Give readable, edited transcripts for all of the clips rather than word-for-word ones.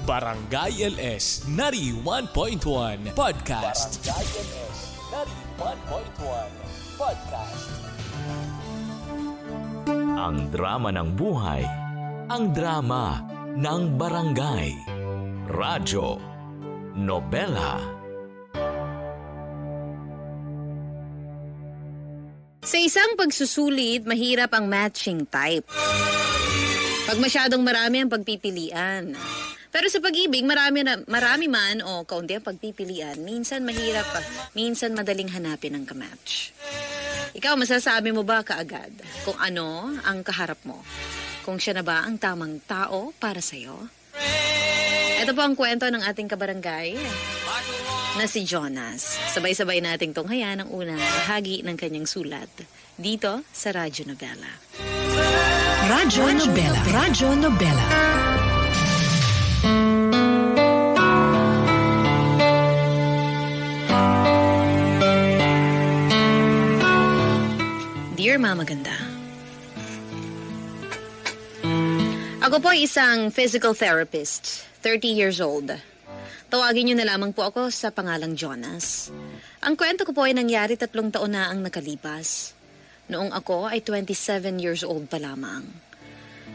Barangay LS 91.1 Podcast. Barangay LS 91.1 Podcast. Ang drama ng buhay, ang drama ng barangay. Radyo, nobela. Sa isang pagsusulit, mahirap ang matching type. Pag masyadong marami ang pagpipilian. Pero sa pag-ibig, marami man o kaunti ang pagpipilian, minsan mahirap, minsan madaling hanapin ang kamatch. Ikaw, masasabi mo ba kaagad kung ano ang kaharap mo? Kung siya na ba ang tamang tao para sa'yo? Ito po ang kwento ng ating kabarangay na si Jonas. Sabay-sabay nating tunghayan ang unang bahagi ng kanyang sulat dito sa Radyo Nobela. Radyo Nobela. Radyo Nobela. Dear Mama Ganda, ako po ay isang physical therapist, 30 years old. Tawagin niyo na lamang po ako sa pangalang Jonas. Ang kwento ko po ay nangyari 3 taon na ang nakalipas. Noong ako ay 27 years old pa lamang.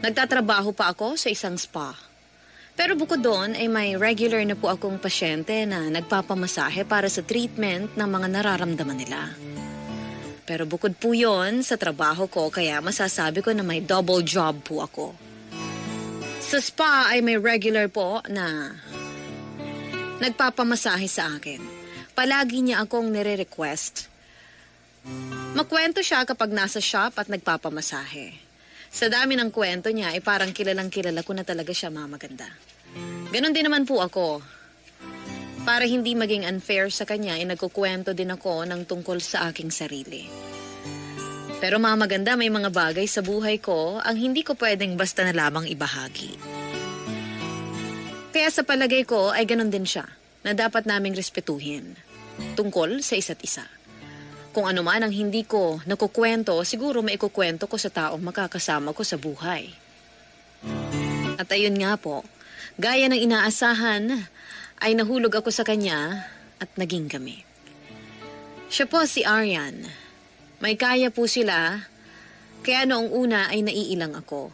Nagtatrabaho pa ako sa isang spa. Pero bukod doon ay may regular na po akong pasyente na nagpapamasahe para sa treatment ng mga nararamdaman nila. Pero bukod po yon sa trabaho ko, kaya masasabi ko na may double job po ako. Sa spa ay may regular po na nagpapamasahe sa akin. Palagi niya akong nire-request. Makwento siya kapag nasa shop at nagpapamasahe. Sa dami ng kwento niya ay parang kilalang-kilala ko na talaga siya, Mama Ganda. Ganon din naman po ako. Para hindi maging unfair sa kanya, ay nagkukwento din ako ng tungkol sa aking sarili. Pero Mama Ganda, may mga bagay sa buhay ko ang hindi ko pwedeng basta na lamang ibahagi. Kaya sa palagay ko ay ganon din siya, na dapat naming respetuhin tungkol sa isa't isa. Kung ano man ang hindi ko nakukwento, siguro maikukwento ko sa taong makakasama ko sa buhay. At ayun nga po, gaya ng inaasahan, ay nahulog ako sa kanya at naging kami. Siya po si Aryan. May kaya po sila, kaya noong una ay naiilang ako.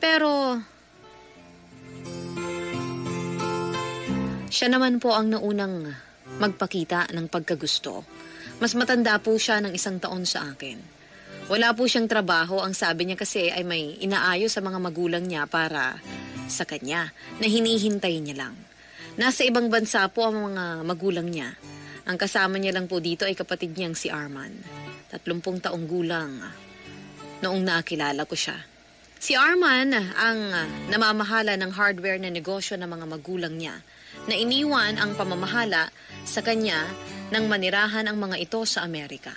Pero siya naman po ang naunang magpakita ng pagkagusto. Mas matanda po siya ng 1 taon sa akin. Wala po siyang trabaho, ang sabi niya kasi ay may inaayos sa mga magulang niya para sa kanya, na hinihintay niya lang. Nasa ibang bansa po ang mga magulang niya. Ang kasama niya lang po dito ay kapatid niyang si Arman. 30 taong gulang noong nakilala ko siya. Si Arman ang namamahala ng hardware na negosyo ng mga magulang niya, na iniwan ang pamamahala sa kanya nang manirahan ang mga ito sa Amerika.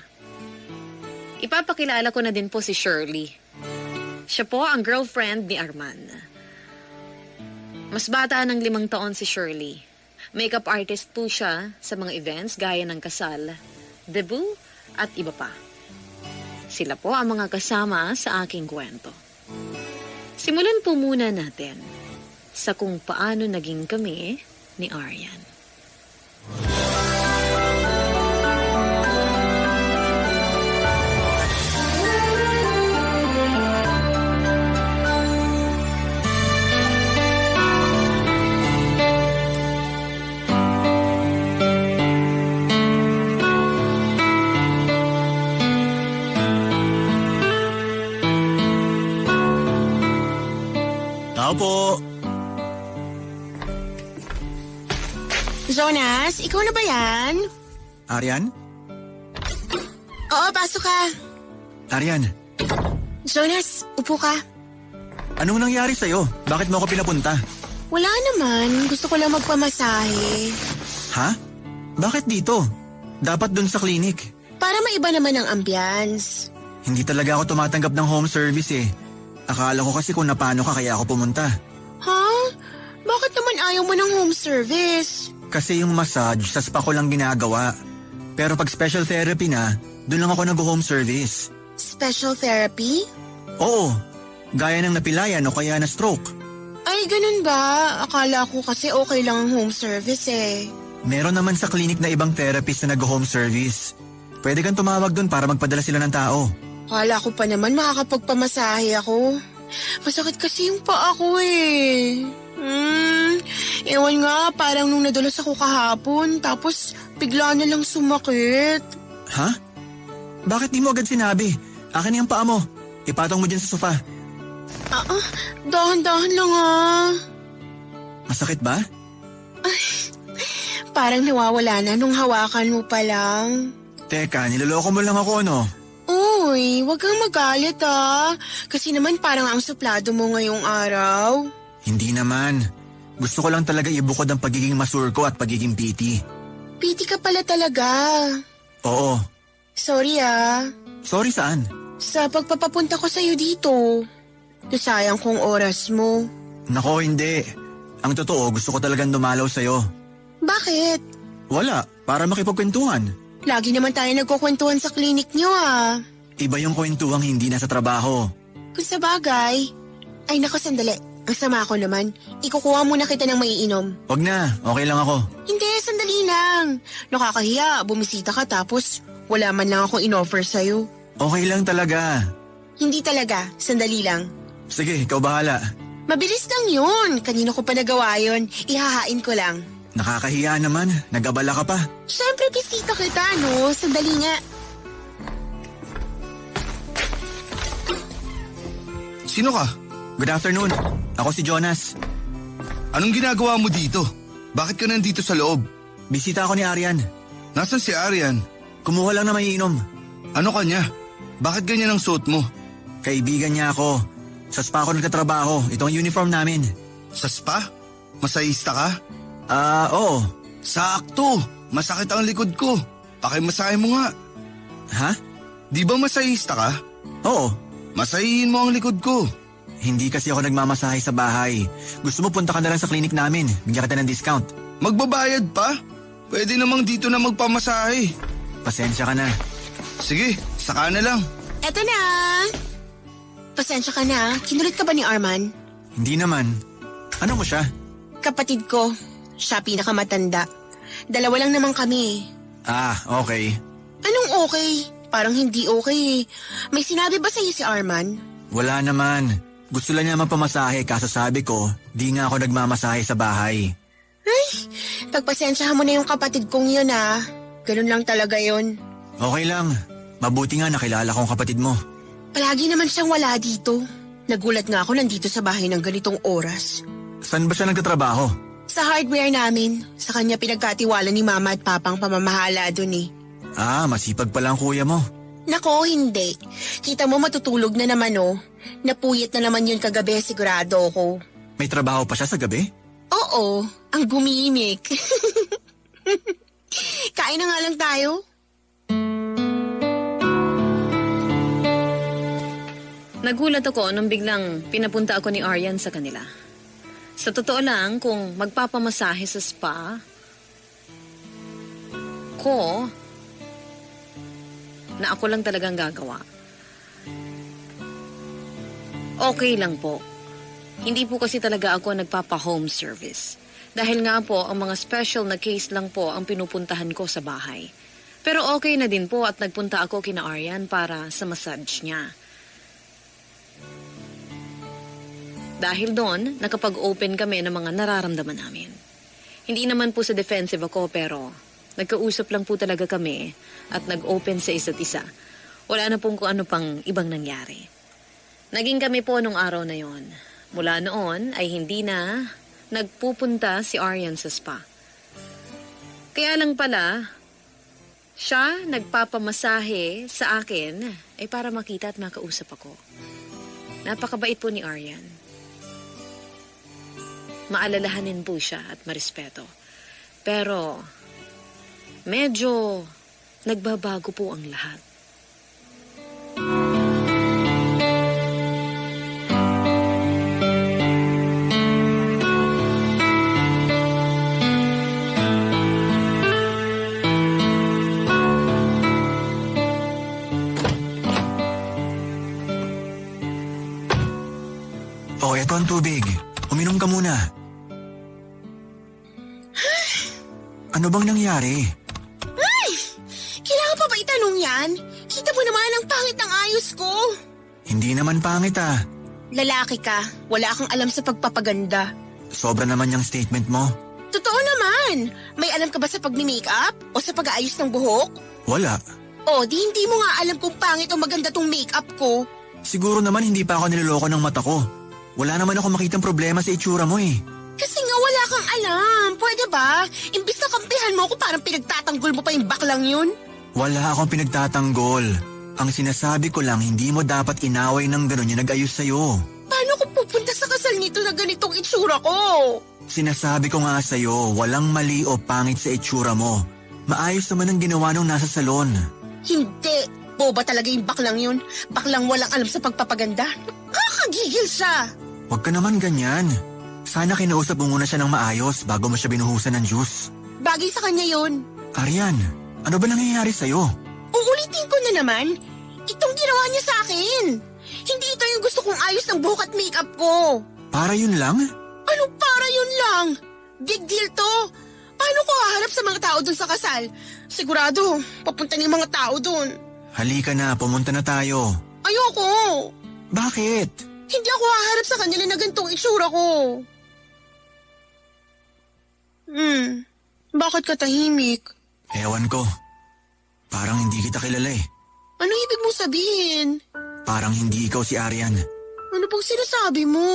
Ipapakilala ko na din po si Shirley. Siya po ang girlfriend ni Arman. Mas bata ng 5 taon si Shirley. Makeup artist po siya sa mga events gaya ng kasal, debut at iba pa. Sila po ang mga kasama sa aking kwento. Simulan po muna natin sa kung paano naging kami ni Aryan. Tao po. Jonas, ikaw na ba yan? Aryan? Oo, pasok ka. Aryan, Jonas, upo ka. anong nangyari sa'yo? Bakit mo ako pinapunta? Wala naman. Gusto ko lang magpamasahe. Ha? Bakit dito? Dapat dun sa klinik. Para maiba naman ang ambience. Hindi talaga ako tumatanggap ng home service eh. Akala ko kasi kung napano ka kaya ako pumunta. Ha? Bakit naman ayaw mo ng home service? Kasi yung massage sa spa ko lang ginagawa. Pero pag special therapy na, dun lang ako nag-home service. Special therapy? Oo, gaya ng napilayan o kaya na stroke. Ay, ganun ba? Akala ko kasi okay lang ang home service eh. Meron naman sa klinik na ibang therapist na nag-home service. Pwede kang tumawag dun para magpadala sila ng tao. Akala ko pa naman makakapagpamasahe ako. Masakit kasi yung paa ko eh. Ewan nga, parang nung nadulas ako kahapon, tapos bigla na lang sumakit. Ha? Bakit di mo agad sinabi? Akin yung paa mo. Ipatong mo dyan sa sofa. Dahan-dahan lang ah. Masakit ba? Parang nawawala na nung hawakan mo pa lang. Teka, niloloko mo lang ako, no? Uy, wag kang magalit ah. Kasi naman parang ang suplado mo ngayong araw. Hindi naman. Gusto ko lang talaga ibukod ang pagiging masur ko at pagiging piti. Piti ka pala talaga. Oo. Sorry ah. Sorry saan? Sa pagpapapunta ko sa'yo dito. Nasayang kong oras mo. Nako, hindi. Ang totoo, gusto ko talagang dumalaw sa'yo. Bakit? Wala, para makipagkwentuhan. Lagi naman tayo nagkukwentuhan sa klinik niyo ah. Iba yung kwentuhang hindi nasa trabaho. Kung sa bagay. Ay nako, sandali. Ang sama ko naman. Ikukuha muna kita ng maiinom. Wag na, okay lang ako. Hindi, sandali lang. Nakakahiya, bumisita ka tapos wala man lang akong inoffer sa'yo. Okay lang talaga. Hindi talaga, sandali lang. Sige, ikaw bahala. Mabilis lang yun. Kanino ko pa nagawa yun? Ihahain ko lang. Nakakahiya naman, nag-abala ka pa. Siyempre, bisita kita, no? Sandali nga. Sino ka? Good afternoon, ako si Jonas. Anong ginagawa mo dito? Bakit ka nandito sa loob? Bisita ako ni Arian. Nasaan si Arian? Kumuha lang na maiinom. Ano kanya? Bakit ganyan ang suot mo? Kaibigan niya ako. Sa spa ako nagtatrabaho. Ito ang uniform namin. Sa spa? Masahista ka? Oo. Sakto! Masakit ang likod ko. Pakimasahe mo nga. Ha? Di ba masahista ka? Oo. Masahihin mo ang likod ko. Hindi kasi ako nagmamasahe sa bahay. Gusto mo punta ka na lang sa klinik namin. Bigyan kita ng discount. Magbabayad pa? Pwede namang dito na magpamasahe. Pasensya ka na. Sige, saka na lang. Eto na. Pasensya ka na. Kinulit ka ba ni Arman? Hindi naman. Ano mo siya? Kapatid ko. Siya pinakamatanda. Dalawa lang naman kami. Okay. Anong okay? Parang hindi okay. May sinabi ba sa'yo si Arman? Wala naman. Gusto lang niya magpamasahe kaso sabi ko, di nga ako nagmamasahe sa bahay. Ay, pagpasensyahan mo na yung kapatid kong yun ah. Ganun lang talaga yun. Okay lang. Mabuti nga nakilala ko ang kapatid mo. Palagi naman siyang wala dito. Nagulat nga ako nandito sa bahay ng ganitong oras. Saan ba siya nagtatrabaho? Sa hardware namin. Sa kanya pinagkatiwala ni mama at papang pamamahala dun eh. Masipag pala ang kuya mo. Nako, hindi. Kita mo matutulog na naman oh. Napuyat na naman yun kagabi, sigurado ko. May trabaho pa siya sa gabi? Oo, ang gumimik. Kain na nga lang tayo. Nagulat ako nung biglang pinapunta ako ni Aryan sa kanila. Sa totoo lang, kung magpapamasahe sa spa, na ako lang talagang gagawa. Okay lang po. Hindi po kasi talaga ako nagpapa-home service. Dahil nga po, ang mga special na case lang po ang pinupuntahan ko sa bahay. Pero okay na din po at nagpunta ako kina Aryan para sa massage niya. Dahil doon, nakapag-open kami ng mga nararamdaman namin. Hindi naman po sa defensive ako pero nagkausap lang po talaga kami at nag-open sa isa't isa. Wala na pong kung ano pang ibang nangyari. Naging kami po nung araw na yon. Mula noon ay hindi na nagpupunta si Aryan sa spa. Kaya lang pala, siya nagpapamasahe sa akin ay para makita at makausap ako. Napakabait po ni Aryan. Maalalahanin po siya at marespeto. Pero, medyo nagbabago po ang lahat. Eto ang tubig. Uminom ka muna. Ano bang nangyari? Kailangan pa ba itanong yan? Kita mo naman ang pangit ng ayos ko. Hindi naman pangit ah. Lalaki ka, wala kang alam sa pagpapaganda. Sobra naman yung statement mo. Totoo naman. May alam ka ba sa pag-makeup o sa pag-aayos ng buhok? Wala. O, di hindi mo nga alam kung pangit o maganda tong makeup ko. Siguro naman hindi pa ako niloloko ng mata ko. Wala naman ako makitang problema sa itsura mo eh. Kasi nga wala kang alam. Pwede ba? Imbis na kampihan mo ako, parang pinagtatanggol mo pa yung baklang yun. Wala akong pinagtatanggol. Ang sinasabi ko lang, hindi mo dapat inaway ng gano'n yung nag-ayos sa'yo. Paano kung pupunta sa kasal nito na ganitong itsura ko? Sinasabi ko nga sa'yo, walang mali o pangit sa itsura mo. Maayos naman ang ginawa nung nasa salon. Hindi. Boba talaga yung baklang yun. Baklang walang alam sa pagpapaganda. Kakagigil siya. Huwag ka naman ganyan. Sana kinausap mo muna siya ng maayos bago mo siya binuhusan ng juice. Bagay sa kanya yun. Aryan, ano ba nangyayari sa'yo? Uulitin ko na naman. Itong ginawa niya sa akin. Hindi ito yung gusto kong ayos ng buhok at makeup ko. Para yun lang? Ano para yun lang? Big deal to. Paano ko hahanap sa mga tao dun sa kasal? Sigurado, papunta na yung mga tao dun. Halika na, pumunta na tayo. Ayoko. Bakit? Hindi ako haharap sa kanila na ganitong itsura ko. Bakit ka tahimik? Ewan ko. Parang hindi kita kilala eh. Ano ibig mong sabihin? Parang hindi ikaw si Aryan. Ano pang sinasabi mo?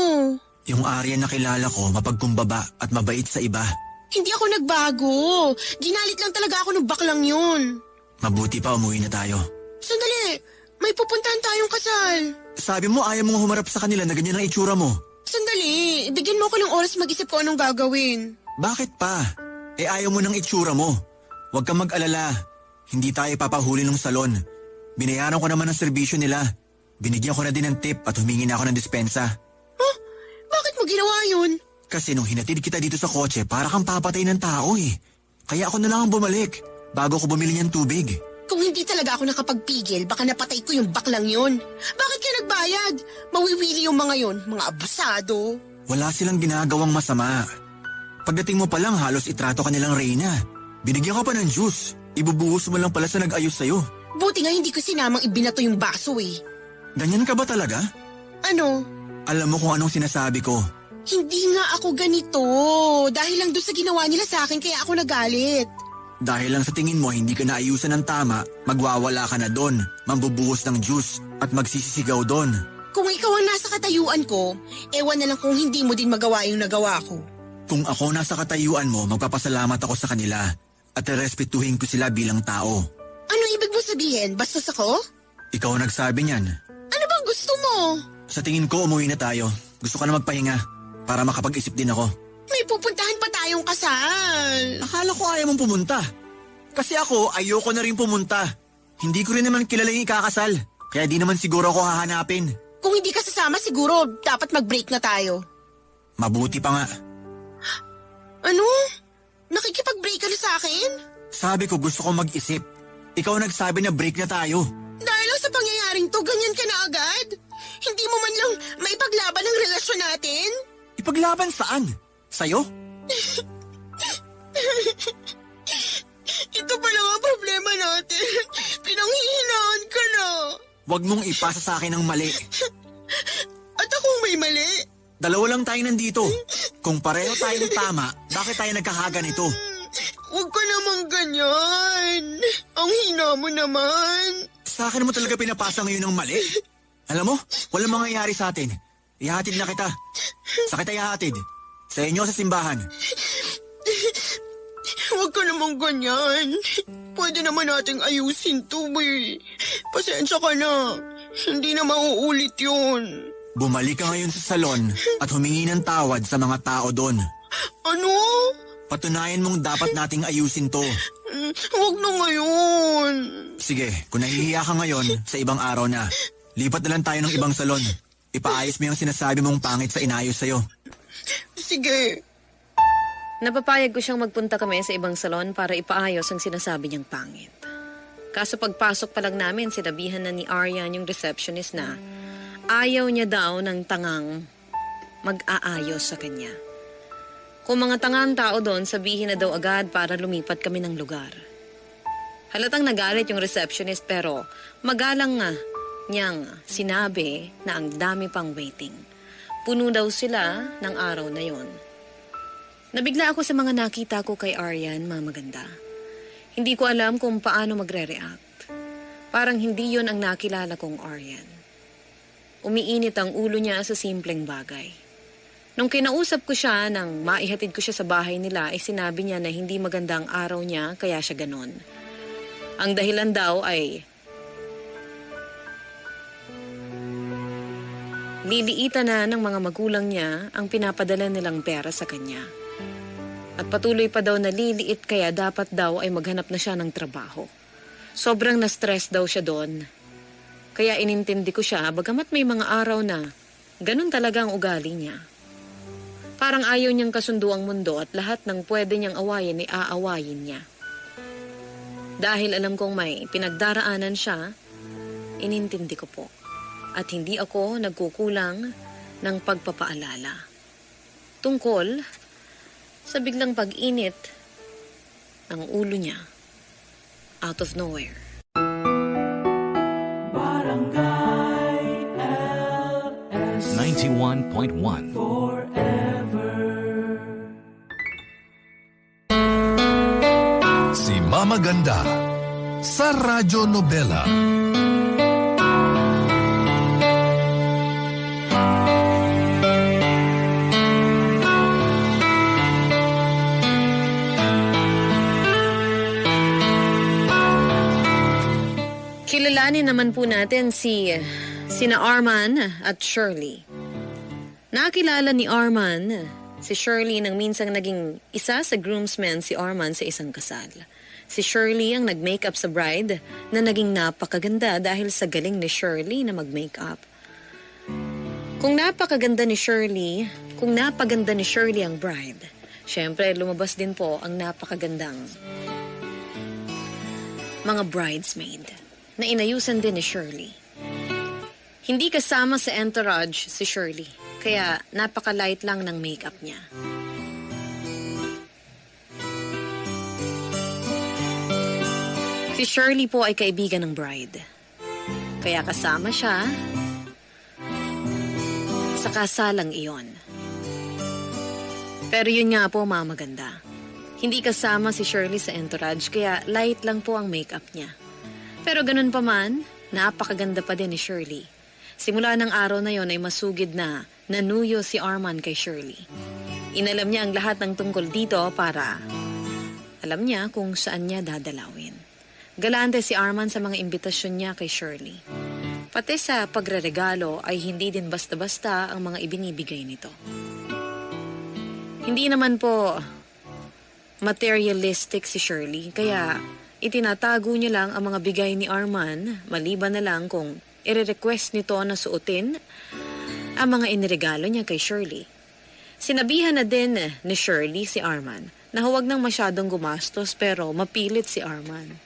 Yung Aryan na kilala ko, mapagkumbaba at mabait sa iba. Hindi ako nagbago. Ginalit lang talaga ako ng baklang yun. Mabuti pa umuwi na tayo. Sandali, may pupuntahan tayong kasal. Sabi mo ayaw mong humarap sa kanila na ganyan ang itsura mo. Sandali, bigyan mo ko ng oras mag-isip ko anong gagawin. Bakit pa? Ayaw mo ng itsura mo. Huwag kang mag-alala. Hindi tayo papahuli ng salon. Binayaran ko naman ang serbisyo nila. Binigyan ko na din ng tip at humingi na ako ng dispensa. Huh? Bakit mo ginawa yun? Kasi nung hinatid kita dito sa kotse, para kang papatay ng tao eh. Kaya ako na lang ang bumalik, bago ko bumili ng tubig. Kung hindi talaga ako nakapagpigil, baka napatay ko yung baklang yun. Bakit ka nagbayad? Mawiwili yung mga yun, mga abusado. Wala silang ginagawang masama. Pagdating mo pa lang, halos itrato ka nilang reyna. Binigyan ka pa ng juice. Ibubuhos mo lang pala sa nag-ayos sa'yo. Buti nga hindi ko sinamang ibinato yung baso eh. Ganyan ka ba talaga? Ano? Alam mo kung anong sinasabi ko. Hindi nga ako ganito. Dahil lang doon sa ginawa nila sa akin kaya ako nagalit. Dahil lang sa tingin mo hindi ka naayusan ng tama, magwawala ka na doon, mambubuhos ng juice at magsisisigaw doon. Kung ikaw ang nasa katayuan ko, ewan na lang kung hindi mo din magawa yung nagawa ko. Kung ako nasa katayuan mo, magpapasalamat ako sa kanila at respetuhin ko sila bilang tao. Ano ibig mo sabihin? Bastos ako? Ikaw ang nagsabi niyan. Ano bang gusto mo? Sa tingin ko umuwi na tayo. Gusto ka na magpahinga para makapag-isip din ako. May pupuntahan pa tayong kasal. Akala ko ayaw mong pumunta. Kasi ako ayoko na rin pumunta. Hindi ko rin naman kilala yung ikakasal. Kaya di naman siguro ako hahanapin. Kung hindi ka sasama siguro dapat mag-break na tayo. Mabuti pa nga. Ano? Nakikipag-break ka na sa akin? Sabi ko gusto ko mag-isip. Ikaw nagsabi na break na tayo. Dahil lang sa pangyayaring to, ganyan ka na agad? Hindi mo man lang maipaglaban ang relasyon natin? Ipaglaban saan? Sa'yo? Ito pala ang problema natin. Pinanghihinaan ka na. Huwag mong ipasa sa akin ang mali. At akong may mali. Dalawa lang tayo nandito. Kung pareho tayong tama, bakit tayo nagkakaganito? Huwag ka naman ganyan. Ang hina mo naman. Sa akin mo talaga pinapasa ngayon ng mali. Alam mo, walang mangyayari sa atin. Ihatid na kita. Sa kita ihatid. Sa inyo sa simbahan. Huwag ka naman ganyan. Pwede naman nating ayusin to, eh. Pasensya ka na. Hindi na mauulit yun. Bumalik ka ngayon sa salon at humingi ng tawad sa mga tao doon. Ano? Patunayan mong dapat nating ayusin to. Huwag na ngayon. Sige, kung nahihiya ka ngayon, sa ibang araw na. Lipat na lang tayo ng ibang salon. Ipaayos mo yung sinasabi mong pangit sa inayos sa'yo. Sige. Napapayag ko siyang magpunta kami sa ibang salon para ipaayos ang sinasabi niyang pangit. Kaso pagpasok pa lang namin, sinabihan na ni Aryan yung receptionist na ayaw niya daw ng tangang mag-aayos sa kanya. Kung mga tangang tao doon, sabihin na daw agad para lumipat kami ng lugar. Halatang nagalit yung receptionist pero magalang nga niyang sinabi na ang dami pang waiting. Puno daw sila ng araw na yon. Nabigla ako sa mga nakita ko kay Aryan, maganda. Hindi ko alam kung paano magre-react. Parang hindi yon ang nakilala kong Aryan. Umiinit ang ulo niya sa simpleng bagay. Nung kinausap ko siya nang maihatid ko siya sa bahay nila, ay sinabi niya na hindi maganda ang araw niya kaya siya ganon. Ang dahilan daw ay liliitan na ng mga magulang niya ang pinapadala nilang pera sa kanya. At patuloy pa daw na liliit kaya dapat daw ay maghanap na siya ng trabaho. Sobrang na-stress daw siya doon. Kaya inintindi ko siya bagamat may mga araw na ganun talaga ang ugali niya. Parang ayaw niyang kasundo ang mundo at lahat ng pwede niyang awayin ay aawayin niya. Dahil alam kong may pinagdaraanan siya, inintindi ko po. At hindi ako nagkukulang ng pagpapaalala. Tungkol sa biglang pag-init ng ulo niya out of nowhere. Barangay LS 91.1 Si Mama Ganda sa Radyo Nobela. Kilalanin naman po natin sina Arman at Shirley. Nakilala ni Arman si Shirley nang minsang naging isa sa groomsmen si Arman sa isang kasal. Si Shirley ang nag-makeup sa bride na naging napakaganda dahil sa galing ni Shirley na mag-makeup. Kung napaganda ni Shirley ang bride, syempre lumabas din po ang napakagandang mga bridesmaid na inayusan din ni Shirley. Hindi kasama sa entourage si Shirley, kaya napaka-light lang ng makeup niya. Si Shirley po ay kaibigan ng bride, kaya kasama siya sa kasalang iyon. Pero yun nga po, mamaganda. Hindi kasama si Shirley sa entourage, kaya light lang po ang makeup niya. Pero ganun pa man, napakaganda pa din ni Shirley. Simula ng araw na yon ay masugid na nanuyo si Arman kay Shirley. Inalam niya ang lahat ng tungkol dito para alam niya kung saan niya dadalawin. Galante si Arman sa mga imbitasyon niya kay Shirley. Pati sa pagreregalo ay hindi din basta-basta ang mga ibinibigay nito. Hindi naman po materialistic si Shirley, kaya itinatago niya lang ang mga bigay ni Arman, maliban na lang kung i-request nito na suotin ang mga iniregalo niya kay Shirley. Sinabihan na din ni Shirley si Arman na huwag nang masyadong gumastos pero mapilit si Arman.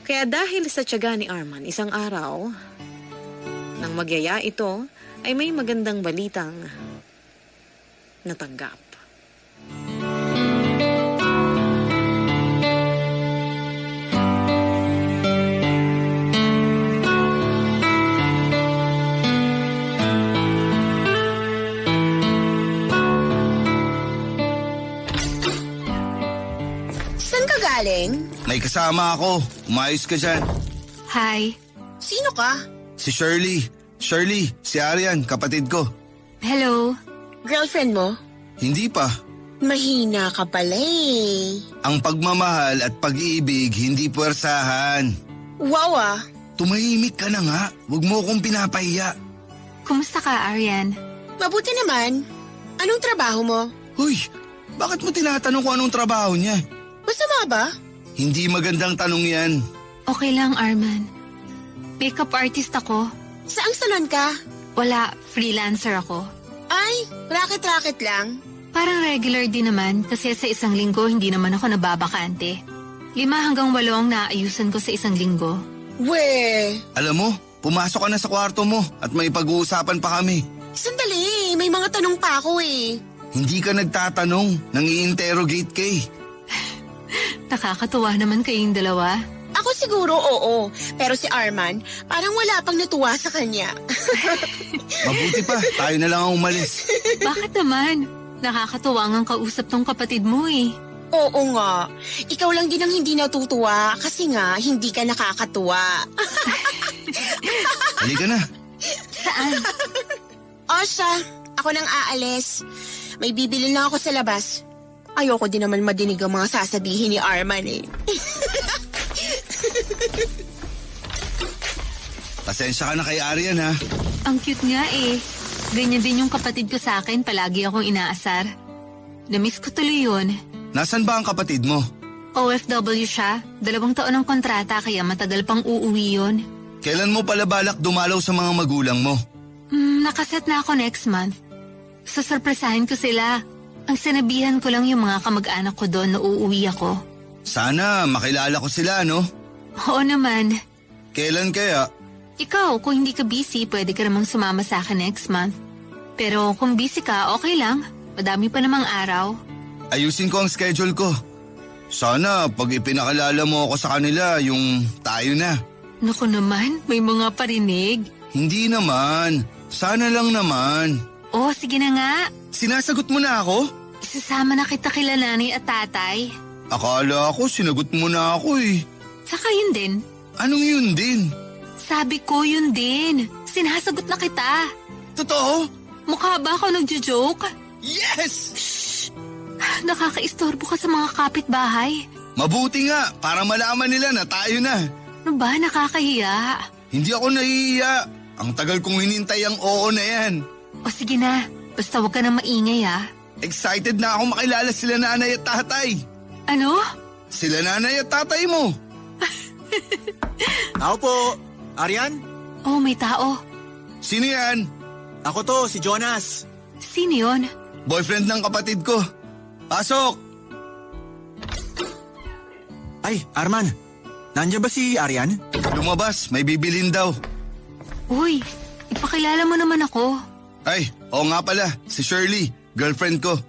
Kaya dahil sa tiyaga ni Arman, isang araw, nang magyaya ito, ay may magandang balitang natanggap. Galing? May kasama ako. Umayos ka dyan. Hi. Sino ka? Si Shirley. Shirley, si Aryan, kapatid ko. Hello. Girlfriend mo? Hindi pa. Mahina ka pala eh. Ang pagmamahal at pag-ibig, hindi puwersahan. Wow ah. Tumahimik ka na nga. Huwag mo akong pinapahiya. Kumusta ka, Aryan? Mabuti naman. Anong trabaho mo? Uy, bakit mo tinatanong kung anong trabaho niya? Masama ba? Hindi magandang tanong yan. Okay lang, Arman. Makeup artist ako. Saang salon ka? Wala, freelancer ako. Ay, racket-racket lang. Parang regular din naman kasi sa isang linggo hindi naman ako nababakante. 5 hanggang 8 ang naayusan ko sa isang linggo. Weh. Alam mo, pumasok ka na sa kwarto mo at may pag-uusapan pa kami. Sandali, may mga tanong pa ako eh. Hindi ka nagtatanong, nang i-interrogate ka eh. Nakakatuwa naman kayong dalawa. Ako siguro oo, pero si Arman parang wala pang natuwa sa kanya. Mabuti pa, tayo na lang ang umalis. Bakit naman? Nakakatuwa ngang kausap tong kapatid mo eh. Oo nga, ikaw lang din ang hindi natutuwa kasi nga hindi ka nakakatuwa. Halika na. Saan? Osha, ako nang aalis. May bibili na ako sa labas. Ayoko din naman madinig ang mga sasabihin ni Arman eh. Pasensya ka na kay Arian ha. Ang cute nga eh. Ganyan din yung kapatid ko sa akin, palagi akong inaasar. Namiss ko tuloy yun. Nasaan ba ang kapatid mo? OFW siya, 2 taon ng kontrata kaya matagal pang uuwi yun. Kailan mo pala balak dumalaw sa mga magulang mo? Nakaset na ako next month. Sasurpresahin ko sila. Ang sinabihan ko lang yung mga kamag-anak ko doon na uuwi ako. Sana makilala ko sila, no? Oo naman. Kailan kaya? Ikaw, kung hindi ka busy, pwede ka namang sumama sa akin next month. Pero kung busy ka, okay lang. Madami pa namang araw. Ayusin ko ang schedule ko. Sana pag ipinakilala mo ako sa kanila, yung tayo na. Naku naman, may mga parinig. Hindi naman. Sana lang naman. Oh, sige na nga. Sinasagot mo na ako? Isasama na kita kila nanay at tatay. Akala ko sinagot mo na ako eh. Saka yun din. Anong yun din? Sabi ko yun din. Sinasagot na kita. Totoo? Mukha ba ako nagjo-joke? Yes! Nakakaistorbo ka sa mga kapitbahay. Mabuti nga, para malaman nila na tayo na. Ano ba, nakakahiya? Hindi ako nahihiya. Ang tagal kong hinintay ang oo na yan. O sige na, basta huwag ka na maingay ah. Excited na ako makilala sila nanay at tatay. Ano? Sila nanay at tatay mo. Tao po. Arian? Oh, may tao. Sino yan? Ako to, si Jonas. Sino yun? Boyfriend ng kapatid ko. Pasok! Ay, Arman. Nandiyan ba si Arian? Lumabas, may bibilin daw. Uy, ipakilala mo naman ako. Ay, oo nga pala, si Shirley, girlfriend ko.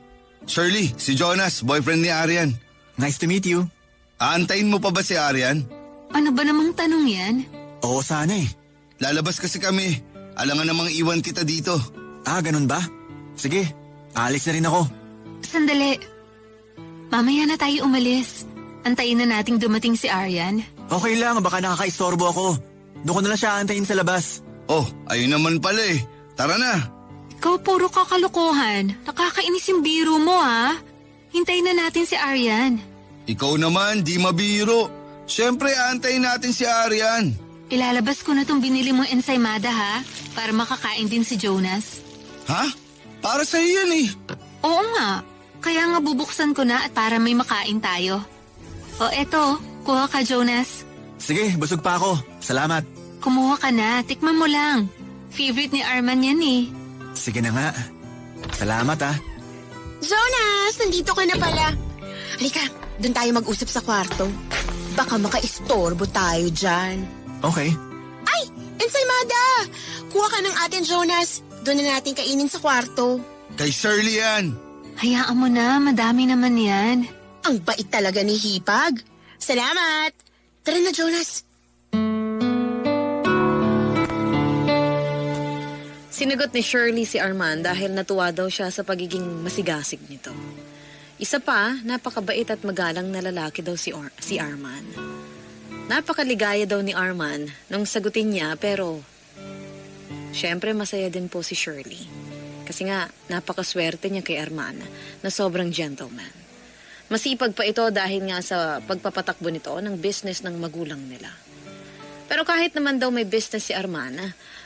Shirley, si Jonas, boyfriend ni Arian. Nice to meet you. Aantayin mo pa ba si Arian? Ano ba namang tanong yan? Oo, sana eh. Lalabas kasi kami. Alangan namang iwan kita dito. Ah, ganun ba? Sige, aalis na rin ako. Sandali. Mamaya na tayo umalis. Antayin na nating dumating si Arian. Okay lang, baka nakakaistorbo ako. Doon ko na lang siya aantayin sa labas. Oh, ayun naman pala eh. Tara na. Ikaw puro kakalokohan. Nakakainis yung biro mo ha. Hintayin na natin si Arian. Ikaw naman, di mabiro. Siyempre, aantayin natin si Arian. Ilalabas ko na tong binili mong ensaymada ha. Para makakain din si Jonas. Ha? Para sa'yo yan eh. Oo nga. Kaya nga bubuksan ko na at para may makain tayo. O eto, kuha ka Jonas. Sige, busog pa ako. Salamat. Kumuha ka na, tikman mo lang. Favorite ni Arman yan eh. Sige na nga. Salamat ah. Jonas, nandito ka na pala. Halika, doon tayo mag-usap sa kwarto. Baka makaistorbo tayo dyan. Okay. Ay, ensaymada! Kuha ka ng atin, Jonas. Doon na natin kainin sa kwarto. Kay Shirley yan. Hayaan mo na, madami naman yan. Ang bait talaga ni Hipag. Salamat! Tara na, Jonas. Sinagot ni Shirley si Arman dahil natuwa daw siya sa pagiging masigasig nito. Isa pa, napakabait at magalang na lalaki daw si Arman. Napakaligaya daw ni Arman nung sagutin niya pero syempre masaya din po si Shirley. Kasi nga napakaswerte niya kay Arman na sobrang gentleman. Masipag pa ito dahil nga sa pagpapatakbo nito ng business ng magulang nila. Pero kahit naman daw may business si Arman,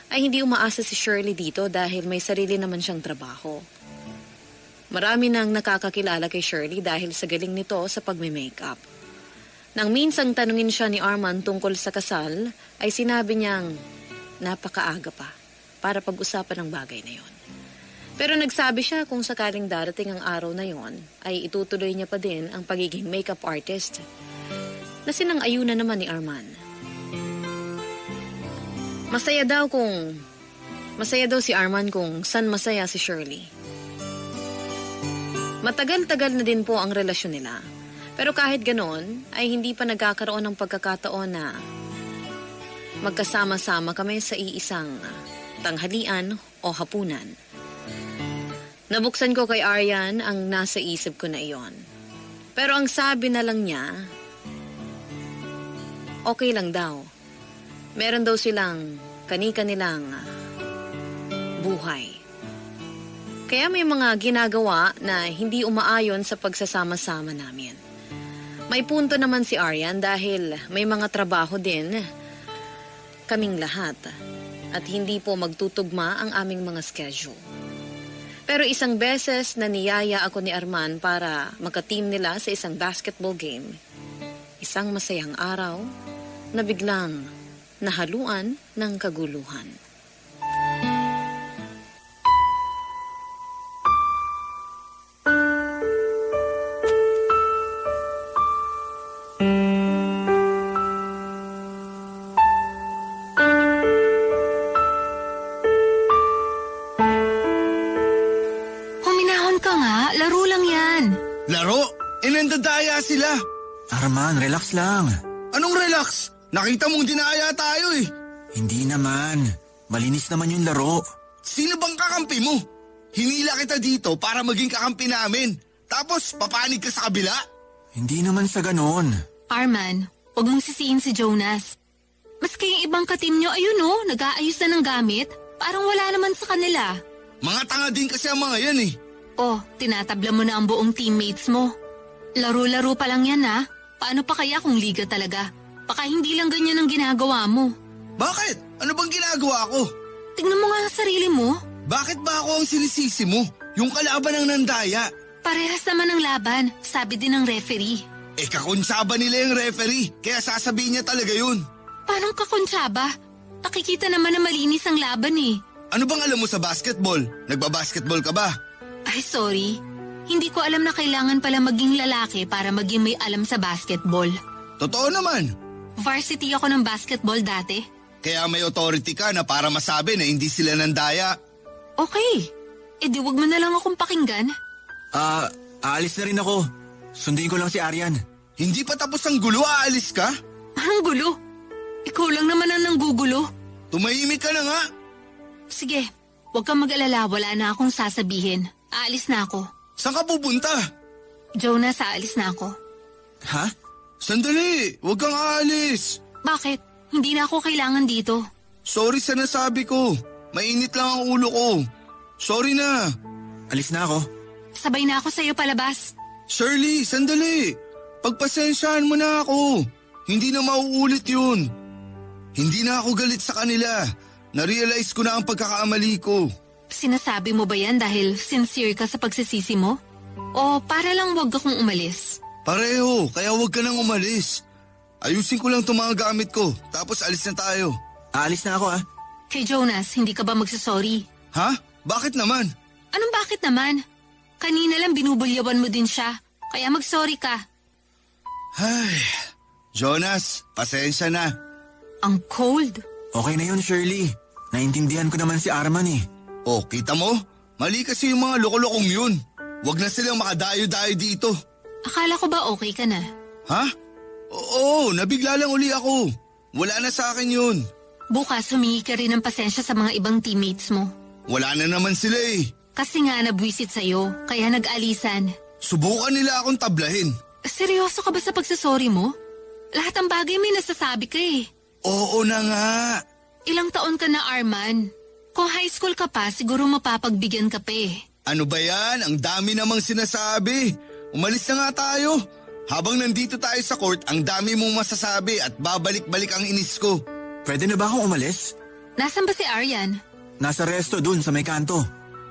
ay hindi umaasa si Shirley dito dahil may sarili naman siyang trabaho. Marami nang nakakakilala kay Shirley dahil sa galing nito sa pagme-makeup. Nang minsang tanungin siya ni Arman tungkol sa kasal, ay sinabi niyang napakaaga pa para pag-usapan ang bagay na yon. Pero nagsabi siya kung sakaling darating ang araw na yon, ay itutuloy niya pa din ang pagiging makeup artist na sinang-ayunan naman ni Arman. Masaya daw kung Masaya daw si Arman kung saan masaya si Shirley. Matagal-tagal na din po ang relasyon nila. Pero kahit ganon, ay hindi pa nagkakaroon ng pagkakataon na magkasama-sama kami sa iisang tanghalian o hapunan. Nabuksan ko kay Aryan ang nasa isip ko na iyon. Pero ang sabi na lang niya, okay lang daw. Meron daw silang kani-kanilang buhay. Kaya may mga ginagawa na hindi umaayon sa pagsasama-sama namin. May punto naman si Aryan dahil may mga trabaho din kaming lahat at hindi po magtutugma ang aming mga schedule. Pero isang beses na niyaya ako ni Arman para magka-team nila sa isang basketball game. Isang masayang araw na biglang nahaluan ng kaguluhan. Huminahon ka nga, laro lang yan. Laro? Nandadaya sila. Arman, relax lang. Anong relax? Nakita mong dinaya tayo eh. Hindi naman. Malinis naman yung laro. Sino bang kakampi mo? Hinila kita dito para maging kakampi namin. Tapos papanig ka sa kabila? Hindi naman sa ganon. Arman, huwag mong sisihin si Jonas. Maski yung ibang katim nyo, ayun o, nag-aayos na ng gamit. Parang wala naman sa kanila. Mga tanga din kasi ang mga yan eh. Oh, tinatabla mo na ang buong teammates mo. Laro-laro pa lang yan ha. Paano pa kaya kung liga talaga? Baka hindi lang ganyan ang ginagawa mo. Bakit? Ano bang ginagawa ko? Tingnan mo nga ang sarili mo. Bakit ba ako ang sinisisi mo? Yung kalaban ng nandaya. Parehas naman ang laban, sabi din ng referee. Kakontsaba nila yung referee, kaya sasabihin niya talaga yun. Paano kakontsaba? Nakikita naman na malinis ang laban eh. Ano bang alam mo sa basketball? Nagbabasketball ka ba? Ay sorry, hindi ko alam na kailangan pala maging lalaki para maging may alam sa basketball. Totoo naman. Varsity ako ng basketball dati. Kaya may authority ka na para masabi na hindi sila nandaya. Okay, di wag mo na lang akong pakinggan. Aalis na rin ako. Sundin ko lang si Aryan. Hindi pa tapos ang gulo, aalis ka? Ang gulo? Ikaw lang naman ang nanggugulo. Tumahimik ka na nga. Sige, wag kang mag-alala, wala na akong sasabihin. Aalis na ako. Saan ka pupunta? Jonas, aalis na ako. Ha? Sandali, huwag kang aalis. Bakit? Hindi na ako kailangan dito. Sorry sa nasabi ko. Mainit lang ang ulo ko. Sorry na. Alis na ako. Sabay na ako sa'yo palabas. Shirley, sandali. Pagpasensyahan mo na ako. Hindi na mauulit yun. Hindi na ako galit sa kanila. Narealize ko na ang pagkakamali ko. Sinasabi mo ba yan dahil sincere ka sa pagsisisi mo? O para lang wag akong umalis? Pareho, kaya wag ka nang umalis. Ayusin ko lang itong mga gamit ko, tapos alis na tayo. Aalis na ako Kay Jonas, hindi ka ba magsasorry? Ha? Bakit naman? Anong bakit naman? Kanina lang binubulyawan mo din siya, kaya magsorry ka. Ay, Jonas, pasensya na. Ang cold. Okay na yun, Shirley. Naintindihan ko naman si Arman eh. Oh, kita mo? Mali kasi yung mga loko-lokong yun. Wag na silang makadayo-dayo dito. Akala ko ba okay ka na? Ha? Oo, nabigla lang uli ako. Wala na sa akin yun. Bukas humingi ka rin ng pasensya sa mga ibang teammates mo. Wala na naman sila eh. Kasi nga nabwisit sa'yo, kaya nag-alisan. Subukan nila akong tablahin. Seryoso ka ba sa pagsasorry mo? Lahat ng bagay may nasasabi ka eh. Oo na nga. Ilang taon ka na, Arman? Kung high school ka pa, siguro mapapagbigyan ka pa eh. Ano ba yan? Ang dami namang sinasabi. Umalis na nga tayo. Habang nandito tayo sa court, ang dami mong masasabi at babalik-balik ang inis ko. Pwede na ba akong umalis? Nasaan ba si Aryan? Nasa resto dun sa may kanto.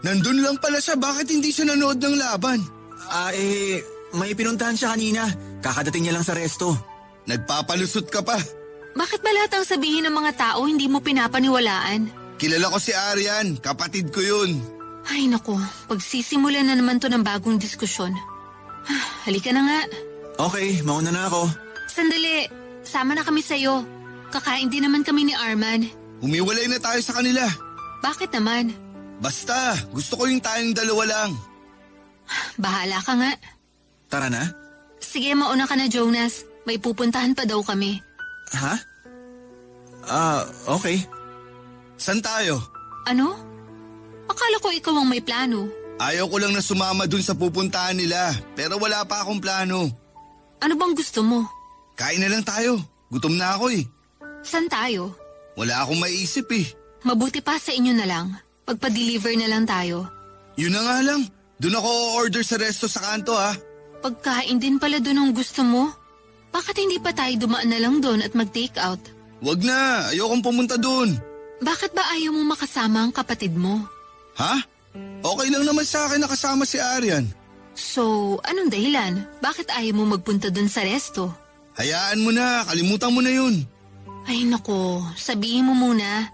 Nandun lang pala siya, bakit hindi siya nanood ng laban? May pinuntahan siya kanina. Kakadating niya lang sa resto. Nagpapalusot ka pa. Bakit ba lahat ang sabihin ng mga tao hindi mo pinapaniwalaan? Kilala ko si Aryan, kapatid ko yun. Ay naku, pagsisimulan na naman to ng bagong diskusyon. Halika na nga. Okay, mauna na ako. Sandali, sama na kami sa'yo. Kakain din naman kami ni Arman. Humiwalay na tayo sa kanila. Bakit naman? Basta, gusto ko yung tayong dalawa lang. Bahala ka nga. Tara na? Sige, mauna ka na, Jonas. May pupuntahan pa daw kami. Ha? Okay. San tayo? Ano? Akala ko ikaw ang may plano. Ayaw ko lang na sumama dun sa pupuntahan nila, pero wala pa akong plano. Ano bang gusto mo? Kain na lang tayo. Gutom na ako eh. Saan tayo? Wala akong maiisip eh. Mabuti pa sa inyo na lang. Pagpa-deliver na lang tayo. Yun na nga lang. Doon ako order sa resto sa kanto ha. Pagkain din pala doon ang gusto mo. Bakit hindi pa tayo dumaan na lang doon at mag-take out? Wag na, ayokong pumunta doon. Bakit ba ayaw mo makasama ang kapatid mo? Ha? Okay lang naman sa akin nakasama si Arian. So, anong dahilan? Bakit ayaw mo magpunta doon sa resto? Hayaan mo na, kalimutan mo na yun. Ay nako, sabihin mo muna.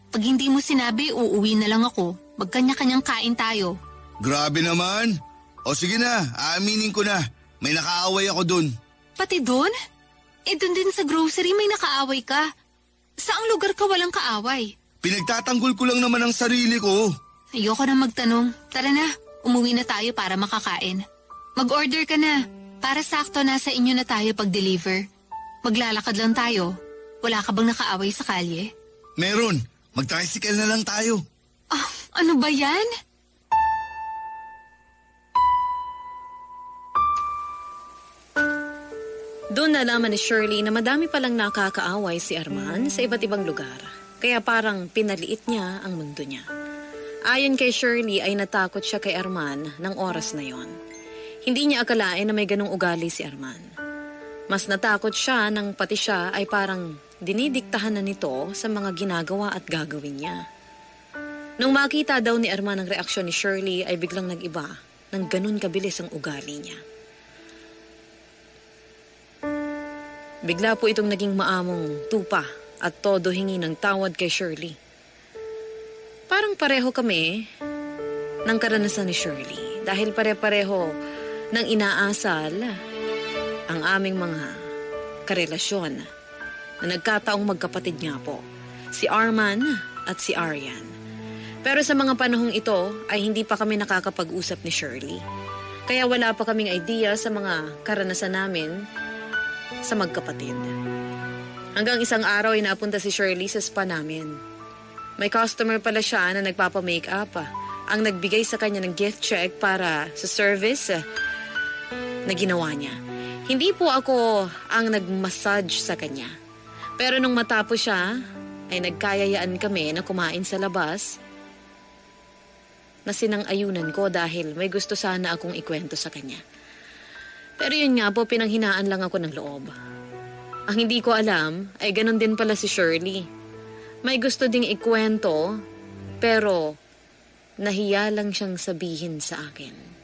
Pag hindi mo sinabi, uuwi na lang ako. Magkanya-kanyang kain tayo. Grabe naman. O sige na, aaminin ko na. May nakaaway ako doon. Pati doon? Doon din sa grocery may nakaaway ka. Saang lugar ka walang kaaway? Pinagtatanggol ko lang naman ang sarili ko. Ayoko na magtanong. Tara na, umuwi na tayo para makakain. Mag-order ka na. Para sakto nasa inyo na tayo pag-deliver. Maglalakad lang tayo. Wala ka bang nakaaway sa kalye? Meron. Mag-tricycle na lang tayo. Ano ba yan? Doon nalaman ni Shirley na madami palang nakakaaway si Arman sa iba't ibang lugar. Kaya parang pinaliit niya ang mundo niya. Ayon kay Shirley ay natakot siya kay Arman ng oras na yon. Hindi niya akalain na may ganong ugali si Arman. Mas natakot siya nang pati siya ay parang dinidiktahan na nito sa mga ginagawa at gagawin niya. Nung makita daw ni Arman ang reaksyon ni Shirley ay biglang nag-iba nang ganun kabilis ang ugali niya. Bigla po itong naging maamong tupa at todo hingi ng tawad kay Shirley. Parang pareho kami ng karanasan ni Shirley dahil pare-pareho ng inaasal ang aming mga karelasyon na nagkataong magkapatid nga po, si Arman at si Arian. Pero sa mga panahong ito ay hindi pa kami nakakapag-usap ni Shirley. Kaya wala pa kaming idea sa mga karanasan namin sa magkapatid. Hanggang isang araw ay napunta si Shirley sa spa namin. May customer pala siya na nagpapa-makeup ang nagbigay sa kanya ng gift check para sa service na ginawa niya. Hindi po ako ang nag-massage sa kanya. Pero nung matapos siya, ay nagkayayaan kami na kumain sa labas na sinang-ayunan ko dahil may gusto sana akong ikwento sa kanya. Pero yun nga po, pinanghinaan lang ako ng loob. Ang hindi ko alam ay ganun din pala si Shirley. May gusto ding ikwento, pero nahiya lang siyang sabihin sa akin.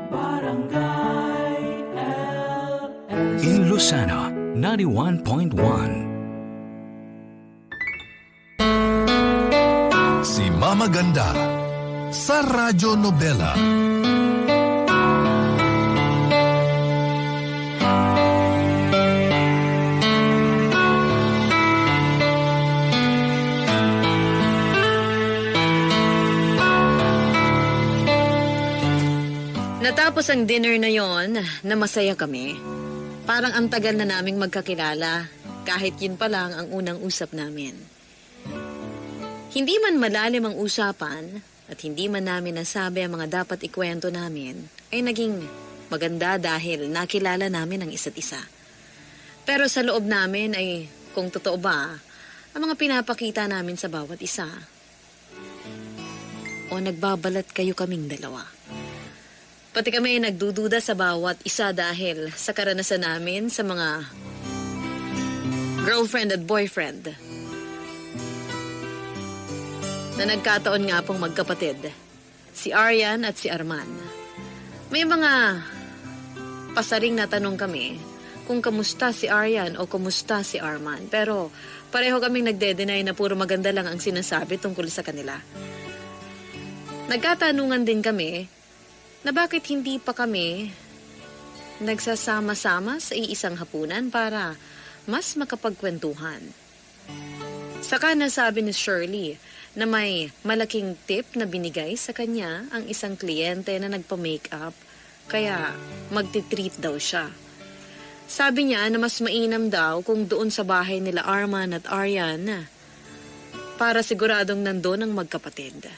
Barangay LS. In Lucena, 91.1. Si Mama Ganda sa Radyo Nobela. Natapos ang dinner na yon, na masaya kami. Parang ang tagal na naming magkakilala, kahit yun pa lang ang unang usap namin. Hindi man malalim ang usapan, at hindi man namin nasabi ang mga dapat ikwento namin, ay naging maganda dahil nakilala namin ang isa't isa. Pero sa loob namin ay, kung totoo ba, ang mga pinapakita namin sa bawat isa. O nagbabalat kayo kaming dalawa. Pati kami nagdududa sa bawat isa dahil sa karanasan namin sa mga girlfriend at boyfriend na nagkataon nga pong magkapatid, si Arian at si Arman. May mga pasaring na tanong kami kung kamusta si Arian o kamusta si Arman, pero pareho kaming nagde-deny na puro maganda lang ang sinasabi tungkol sa kanila. Nagkatanungan din kami na bakit hindi pa kami nagsasama-sama sa iisang hapunan para mas makapagkwentuhan. Saka nasabi ni Shirley na may malaking tip na binigay sa kanya ang isang kliyente na nagpa-makeup, kaya magti-treat daw siya. Sabi niya na mas mainam daw kung doon sa bahay nila Arman at Aryan para siguradong nandun ang magkapatid.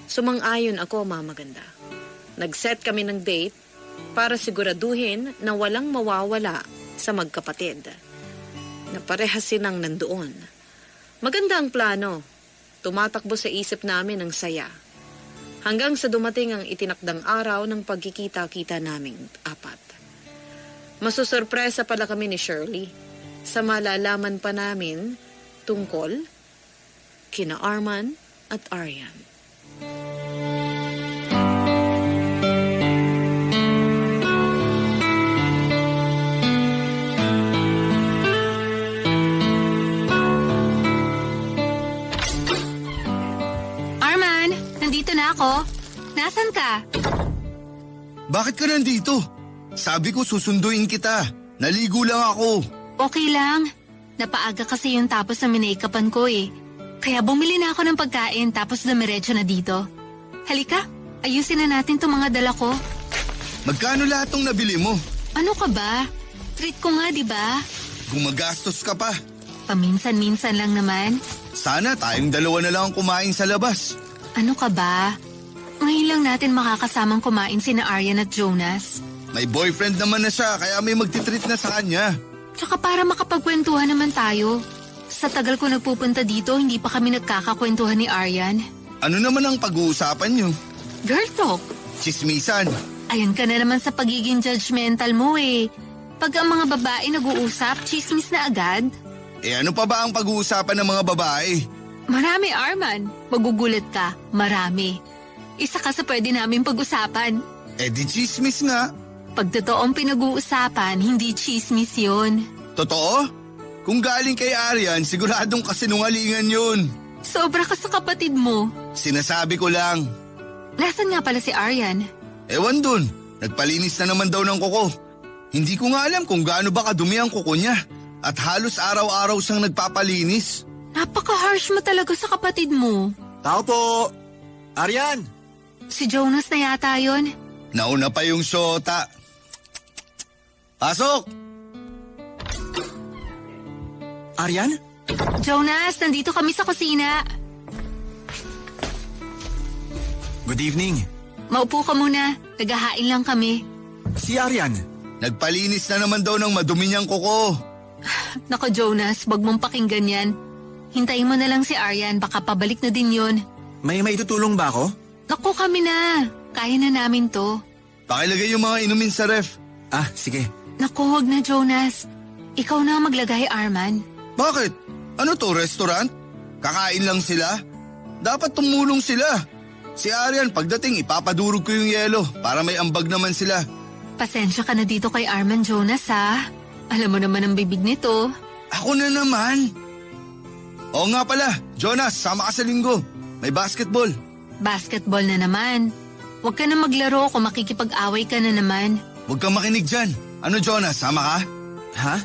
Sumang-ayon ako, Mama Ganda. Nag-set kami ng date para siguraduhin na walang mawawala sa magkapatid. Na parehas silang nandoon. Maganda ang plano. Tumatakbo sa isip namin ang saya. Hanggang sa dumating ang itinakdang araw ng pagkikita-kita naming apat. Masusurpresa pala kami ni Shirley sa malalaman pa namin tungkol kina Arman at Aryan. Arman, nandito na ako. Nasaan ka? Bakit ka nandito? Sabi ko susunduin kita. Naligo lang ako. Okay lang. Napaaga kasi yung tapos na minake-upan ko eh. Kaya bumili na ako ng pagkain tapos dumiretso na dito. Halika, ayusin na natin itong mga dala ko. Magkano lahat tong nabili mo? Ano ka ba? Treat ko nga, di ba? Gumagastos ka pa. Paminsan-minsan lang naman. Sana tayong dalawa na lang ang kumain sa labas. Ano ka ba? Ngayon lang natin makakasamang kumain sina Aryan at Jonas. May boyfriend naman na siya kaya may magtitreat na sa kanya. Tsaka para makapagkwentuhan naman tayo. Sa tagal ko nagpupunta dito, hindi pa kami nagkakakwentuhan ni Aryan. Ano naman ang pag-uusapan niyo? Girl talk. Chismisan. Ayan ka na naman sa pagiging judgmental mo eh. Pag ang mga babae nag-uusap, chismis na agad. Eh ano pa ba ang pag-uusapan ng mga babae? Marami, Arman. Magugulat ka. Marami. Isa ka sa pwede namin pag-usapan. Eh di chismis nga. Pag totoong pinag-uusapan, hindi chismis yun. Totoo? Kung galing kay Aryan, siguradong kasinungalingan yun. Sobra ka sa kapatid mo. Sinasabi ko lang. Nasaan nga pala si Aryan? Ewan dun, nagpalinis na naman daw ng kuko. Hindi ko nga alam kung gaano ba kadumi ang kuko niya. At halos araw-araw siyang nagpapalinis. Napaka-harsh mo talaga sa kapatid mo. Tao po! Aryan! Si Jonas na yata yun. Nauna pa yung shota. Pasok! Aryan? Jonas, nandito kami sa kusina. Good evening. Maupo ka muna. Naghahain lang kami. Si Aryan. Nagpalinis na naman daw ng madumi niyang kuko. Nako Jonas, wag mong pakinggan yan. Hintayin mo na lang si Aryan, baka pabalik na din yun. May maitutulong ba ako? Naku, kami na. Kaya na namin to. Pakilagay yung mga inumin sa ref. Ah, sige. Naku, wag na Jonas. Ikaw na maglagay, Arman. Bakit? Ano to, restaurant? Kakain lang sila? Dapat tumulong sila. Si Aryan, pagdating ipapadurog ko yung yelo para may ambag naman sila. Pasensya ka na dito kay Arman, Jonas, ha? Alam mo naman ang bibig nito. Ako na naman. Oo nga pala, Jonas, sama ka sa linggo. May basketball. Basketball na naman. Huwag ka na maglaro kung makikipag-away ka na naman. Huwag kang makinig dyan. Ano Jonas, sama ka? Ha?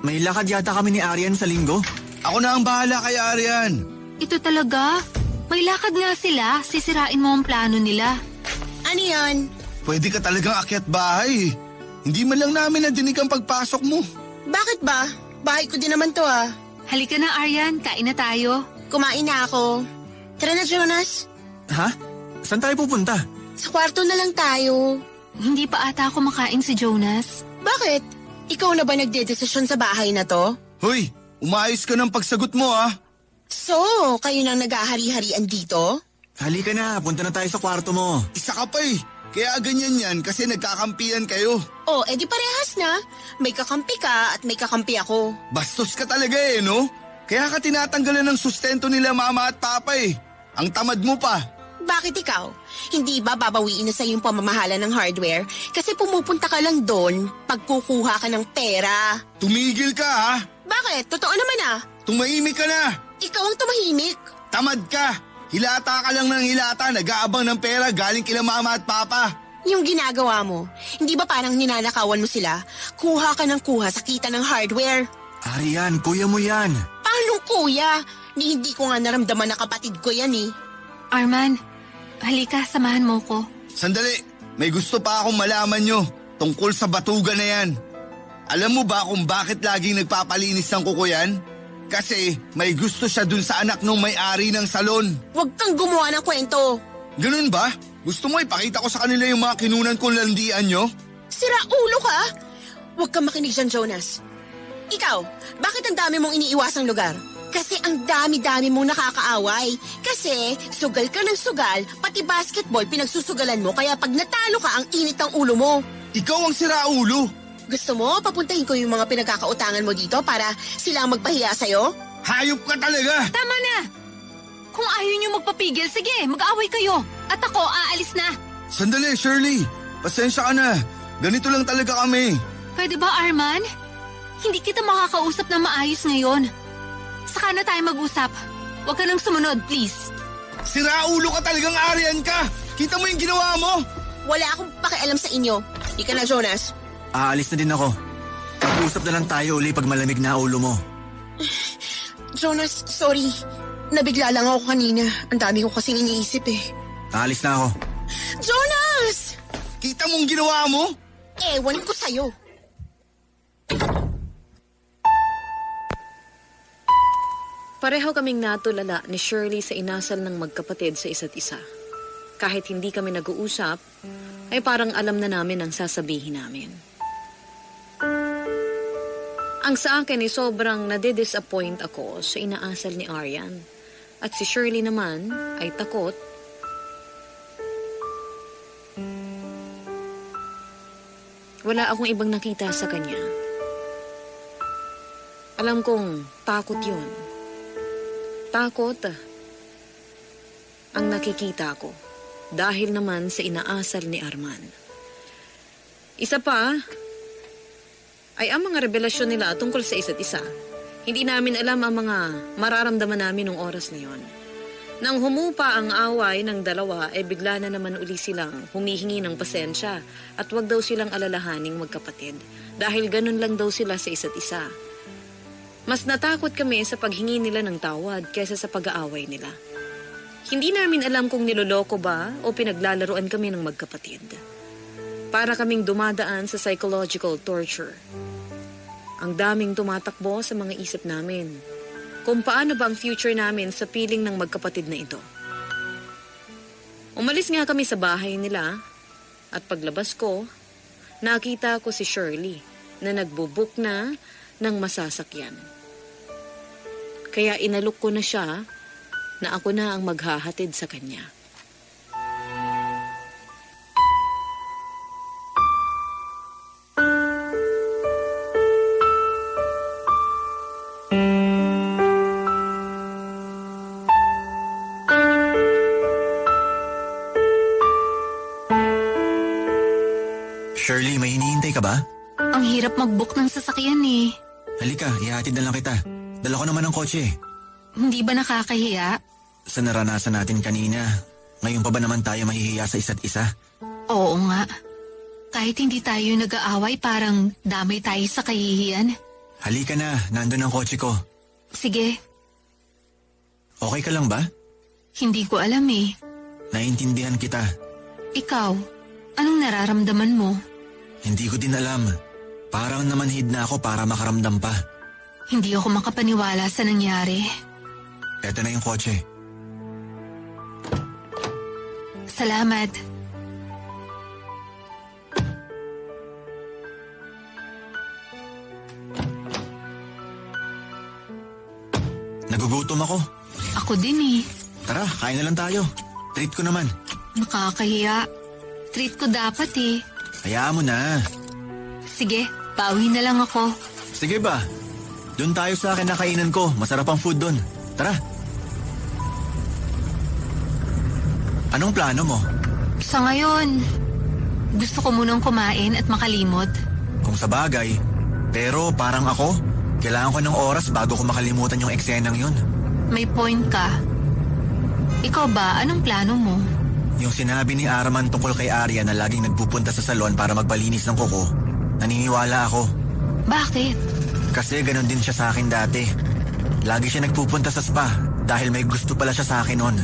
May lakad yata kami ni Aryan sa linggo. Ako na ang bahala kay Aryan. Ito talaga? May lakad nga sila. Sisirain mo ang plano nila. Ano yan? Pwede ka talagang akyat bahay. Hindi man lang namin nadinig ang pagpasok mo. Bakit ba? Bahay ko din naman to ah. Halika na, Aryan. Kain na tayo. Kumain na ako. Tara na, Jonas. Ha? Saan tayo pupunta? Sa kwarto na lang tayo. Hindi pa ata ako makain si Jonas. Bakit? Ikaw na ba nagdedesisyon sa bahay na to? Hoy, umayos ka ng pagsagot mo ah. So, kayo nang nag-ahari-harian dito? Halika na, punta na tayo sa kwarto mo. Isa ka pa eh. Kaya ganyan yan kasi nagkakampihan kayo. Oh, edi parehas na. May kakampi ka at may kakampi ako. Bastos ka talaga eh, no? Kaya ka tinatanggalan ng sustento nila mama at papa eh. Ang tamad mo pa. Bakit ikaw? Hindi ba babawiin na sa yung pamamahala ng hardware? Kasi pumupunta ka lang doon pag kukuha ka ng pera. Tumigil ka ha? Bakit? Totoo naman ah. Tumahimik ka na. Ikaw ang tumahimik. Tamad ka. Hilata ka lang ng hilata, nag-aabang ng pera galing kila mama at papa. Yung ginagawa mo, hindi ba parang ninanakawan mo sila? Kuha ka ng kuha sa kita ng hardware. Aryan, kuya mo yan. Paano yung kuya? Hindi ko nga naramdaman na kapatid ko yan eh. Arman, halika, samahan mo ko. Sandali, may gusto pa akong malaman nyo tungkol sa batugan na yan. Alam mo ba kung bakit laging nagpapalinis ng kuko yan? Kasi may gusto siya dun sa anak nung may-ari ng salon. Huwag kang gumawa ng kwento. Ganun ba? Gusto mo ipakita ko sa kanila yung mga kinunan kong landian nyo? Sira ulo ka? Huwag kang makinig dyan, Jonas. Ikaw, bakit ang dami mong iniiwasang lugar? Kasi ang dami-dami mong nakakaaway. Kasi sugal ka ng sugal, pati basketball pinagsusugalan mo, kaya pag natalo ka, ang init ng ulo mo. Ikaw ang sira ulo. Gusto mo, papuntahin ko yung mga pinagkakautangan mo dito para sila ang magpahiya sa'yo? Hayop ka talaga! Tama na! Kung ayaw niyo magpapigil, sige, mag-away kayo. At ako, aalis na. Sandali, Shirley. Pasensya ka na. Ganito lang talaga kami. Pwede ba, Arman? Hindi kita makakausap na maayos ngayon. Saka na tayo mag-usap. Huwag ka nang sumunod, please. Sira ulo ka talagang Aryan ka! Kita mo yung ginawa mo? Wala akong pakialam sa inyo. Ika na, Jonas. Aalis na din ako. Mag-usap na lang tayo uli pag malamig na ulo mo. Jonas, sorry. Nabigla lang ako kanina. Ang dami ko kasing iniisip eh. Aalis na ako. Jonas! Kita mong ginawa mo? Ewan ko sa'yo. Pareho kaming natulala ni Shirley sa inasal ng magkapatid sa isa't isa. Kahit hindi kami nag-uusap, ay parang alam na namin ang sasabihin namin. Ang sa akin ay sobrang nade-disappoint ako sa inaasal ni Aryan. At si Shirley naman ay takot. Wala akong ibang nakita sa kanya. Alam kong takot yun. Takot ang nakikita ko dahil naman sa inaasal ni Arman. Isa pa ay ang mga revelasyon nila tungkol sa isa't isa. Hindi namin alam ang mga mararamdaman namin nung oras na yon. Nang humupa ang away ng dalawa, ay bigla na naman uli silang humihingi ng pasensya at wag daw silang alalahaning magkapatid dahil ganun lang daw sila sa isa't isa. Mas natakot kami sa paghingi nila ng tawad kaysa sa pag-aaway nila. Hindi namin alam kung niloloko ba o pinaglalaruan kami ng magkapatid. Para kaming dumadaan sa psychological torture. Ang daming tumatakbo sa mga isip namin. Kung paano ba ang future namin sa piling ng magkapatid na ito. Umalis nga kami sa bahay nila at paglabas ko, nakita ko si Shirley na nagbubuk na ng masasakyan. Kaya inalok ko na siya na ako na ang maghahatid sa kanya. Shirley, may hinihintay ka ba? Ang hirap mag-book ng sasakyan eh. Halika, ihatid na lang kita. Dala ko naman ang kotse. Hindi ba nakakahiya? Sa naranasan natin kanina, ngayon pa ba naman tayo mahihiya sa isa't isa? Oo nga. Kahit hindi tayo nag-aaway, parang damay tayo sa kahihiyan. Halika na, nandun ang kotse ko. Sige, Okay ka lang ba? hindi ko alam eh. Naiintindihan kita. Ikaw, anong nararamdaman mo? Hindi ko din alam. Parang namanhid na ako para makaramdam pa. Hindi ako makapaniwala sa nangyari. Eto na yung kotse. Salamat. Nagugutom ako. Ako din eh. Tara, kain na lang tayo. Treat ko naman. Nakakahiya. Treat ko dapat eh. Hayaan mo na. Sige, pauwi na lang ako. Sige ba? Doon tayo sa akin na kainan ko. Masarap ang food doon. Tara. Anong plano mo? Sa ngayon, gusto ko munang kumain at makalimot. Kung sa bagay. Pero parang ako, kailangan ko ng oras bago ko makalimutan yung eksenang yun. May point ka. Ikaw ba, anong plano mo? Yung sinabi ni Arman tungkol kay Arya na laging nagpupunta sa salon para magpalinis ng kuko, naniniwala ako. Bakit? Kasi ganon din siya sa akin dati. Lagi siya nagpupunta sa spa dahil may gusto pala siya sa akin noon.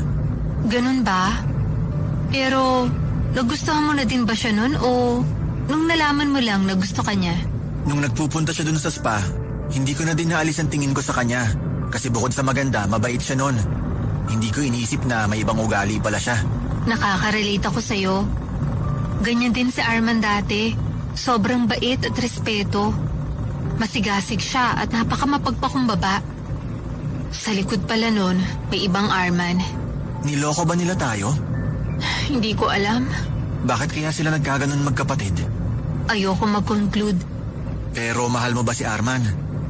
Ganun ba? Pero, nagustuhan mo na din ba siya nun o nung nalaman mo lang na gusto ka niya? Nung nagpupunta siya dun sa spa, hindi ko na din naalis ang tingin ko sa kanya. Kasi bukod sa maganda, mabait siya noon. Hindi ko iniisip na may ibang ugali pala siya. Nakaka-relate ako sa'yo. Ganyan din si Arman dati. Sobrang bait at respeto. Masigasig siya at napakamapagpakumbaba. Sa likod pala nun, may ibang Arman. Niloko ba nila tayo? Hindi ko alam. Bakit kaya sila nagkaganon magkapatid? Ayoko mag-conclude. Pero mahal mo ba si Arman?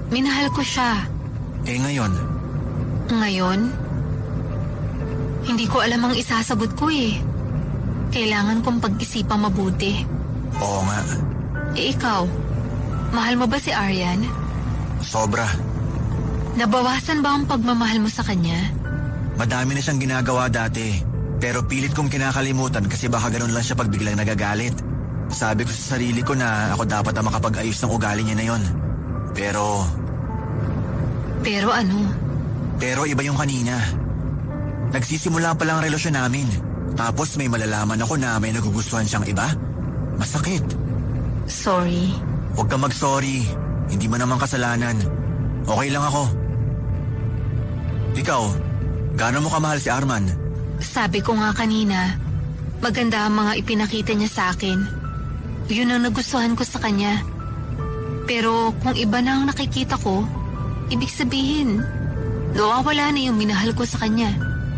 Minahal ko siya. Ngayon? Ngayon? Hindi ko alam ang isasagot ko eh. Kailangan kong pag-isipang mabuti. Oo nga. Ikaw, mahal mo ba si Aryan? Sobra. Nabawasan ba ang pagmamahal mo sa kanya? Madami na siyang ginagawa dati. Pero pilit kong kinakalimutan kasi baka ganun lang siya pag biglang nagagalit. Sabi ko sa sarili ko na ako dapat ang makapag-ayos ng ugali niya na yon. Pero ano? Pero iba yung kanina. Nagsisimula pa lang ang relasyon namin. Tapos may malalaman ako na may nagugustuhan siyang iba. Masakit. Sorry. Huwag kang mag-sorry. Hindi mo naman kasalanan. Okay lang ako. Ikaw, gaano mo kamahal si Arman? Sabi ko nga kanina, maganda ang mga ipinakita niya sa akin. Yun ang nagustuhan ko sa kanya. Pero kung iba na ang nakikita ko, ibig sabihin, nawawala na yung minahal ko sa kanya.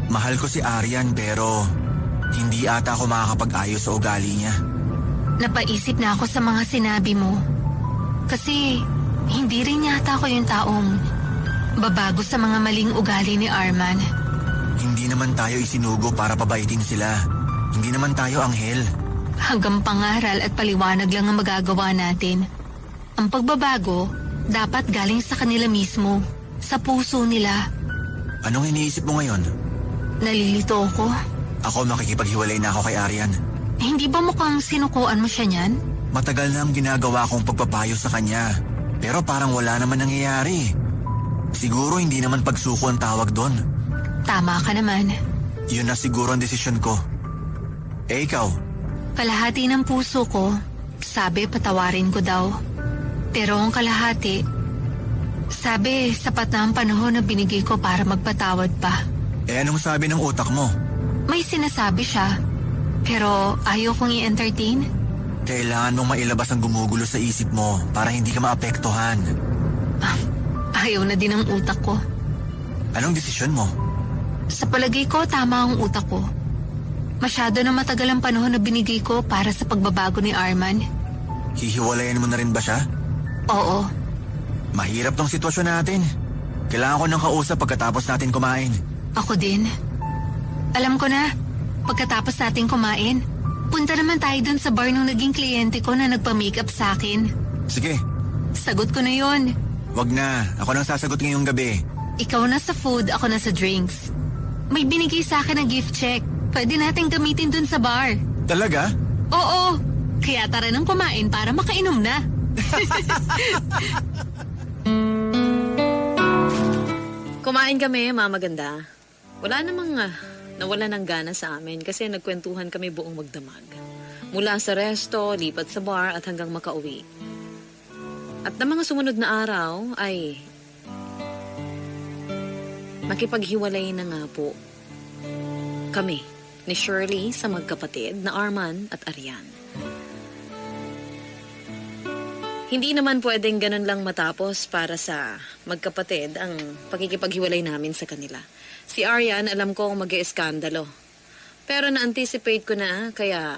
Mahal ko si Aryan pero hindi ata ako makakapag-ayos sa ugali niya. Napaisip na ako sa mga sinabi mo. Kasi hindi rin yata ako yung taong babago sa mga maling ugali ni Arman. Hindi naman tayo isinugo para pabaitin sila. Hindi naman tayo anghel. Hanggang pangaral at paliwanag lang ang magagawa natin. Ang pagbabago, dapat galing sa kanila mismo, sa puso nila. Anong iniisip mo ngayon? Nalilito ako. Ako makikipaghiwalay na ako kay Aryan. Hindi ba mukhang sinukuan mo siya niyan? Matagal na ang ginagawa kong pagpapayo sa kanya. Pero parang wala naman nangyayari. Siguro hindi naman pagsuko ang tawag doon. Tama ka naman. Yun na siguro ang desisyon ko. Ikaw? Kalahati ng puso ko, sabi patawarin ko daw. Pero ang kalahati, sabi sapat na ang panahon na binigay ko para magpatawad pa. Anong sabi ng utak mo? May sinasabi siya, pero ayaw kong i-entertain. Kailangan mong mailabas ang gumugulo sa isip mo para hindi ka maapektuhan. Ayaw na din ang utak ko. Anong desisyon mo? Sa palagay ko, tama ang utak ko. Masyado na matagal ang panahon na binigay ko para sa pagbabago ni Arman. Hihiwalayan mo na rin ba siya? Oo. Mahirap tong sitwasyon natin. Kailangan ko ng kausap pagkatapos natin kumain. Ako din. Alam ko na, pagkatapos natin kumain, punta naman tayo dun sa bar nung naging kliyente ko na nagpa-makeup sa akin. Sige. Sagot ko na yon. Wag na. Ako nang sasagot ngayong gabi. Ikaw na sa food, ako na sa drinks. May binigay sa akin na gift check. Pwede natin gamitin dun sa bar. Talaga? Oo. Kaya tara nang kumain para makainom na. Kumain kami, Mama Ganda. Wala namang nawala ng gana sa amin kasi nagkwentuhan kami buong magdamag. Mula sa resto, lipat sa bar at hanggang makauwi. At na mga sumunod na araw ay makipaghiwalay na nga po kami ni Shirley sa magkapatid na Arman at Aryan. Hindi naman pwedeng ganun lang matapos para sa magkapatid ang pakikipaghiwalay namin sa kanila. Si Aryan alam ko mag-ieskandalo. Pero na-anticipate ko na kaya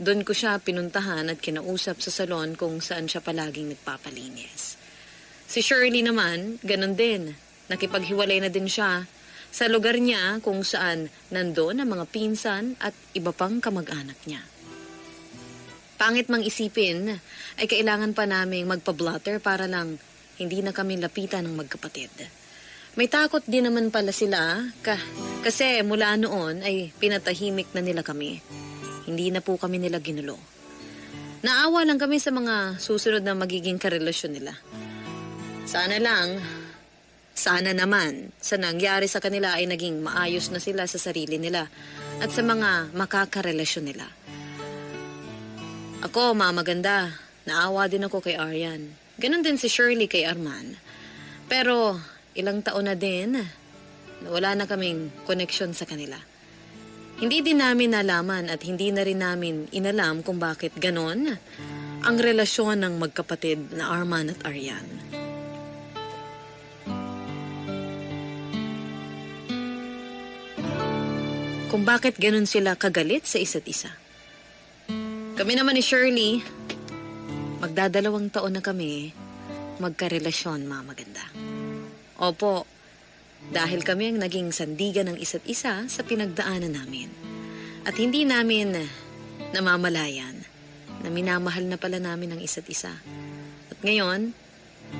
doon ko siya pinuntahan at kinausap sa salon kung saan siya palaging nagpapalinis. Si Shirley naman, ganun din. Nakipaghiwalay na din siya sa lugar niya kung saan nandoon ang mga pinsan at iba pang kamag-anak niya. Pangit mang isipin ay kailangan pa naming magpa-blotter para lang hindi na kami lapitan ng magkapatid. May takot din naman pala sila kasi mula noon ay pinatahimik na nila kami. Hindi na po kami nila ginulo. Naawa lang kami sa mga susunod na magiging karelasyon nila. Sana lang Sana naman sa nangyari sa kanila ay naging maayos na sila sa sarili nila at sa mga makakarelasyon nila. Ako, Mama Ganda, naawa din ako kay Aryan. Ganon din si Shirley kay Arman. Pero ilang taon na din na wala na kaming koneksyon sa kanila. Hindi din namin nalaman at hindi na rin namin inalam kung bakit ganon ang relasyon ng magkapatid na Arman at Aryan. Kung bakit ganun sila kagalit sa isa't isa. Kami naman ni Shirley, magdadalawang taon na kami magkarelasyon, Mama Ganda. Opo, dahil kami ang naging sandigan ng isa't isa sa pinagdaanan namin. At hindi namin namamalayan na minamahal na pala namin ang isa't isa. At ngayon,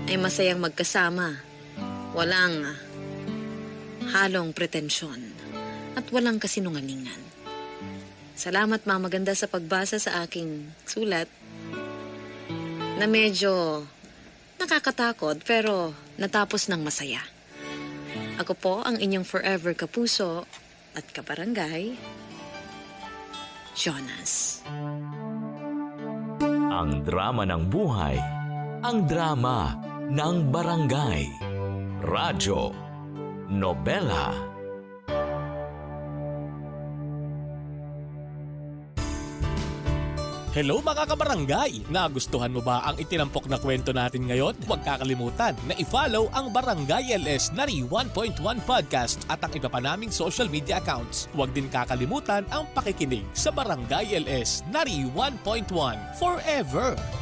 ay masayang magkasama. Walang halong pretensyon. At walang kasinungalingan. Salamat, Mama Ganda, sa pagbasa sa aking sulat na medyo nakakatakot pero natapos ng masaya. Ako po ang inyong forever kapuso at kabarangay, Jonas. Ang drama ng buhay, ang drama ng barangay. Radyo Nobela. Hello mga kabarangay! Nagustuhan mo ba ang itinampok na kwento natin ngayon? Huwag kakalimutan na i-follow ang Barangay LS Nari 1.1 Podcast at ang iba pa naming social media accounts. Huwag din kakalimutan ang pakikinig sa Barangay LS Nari 1.1 Forever!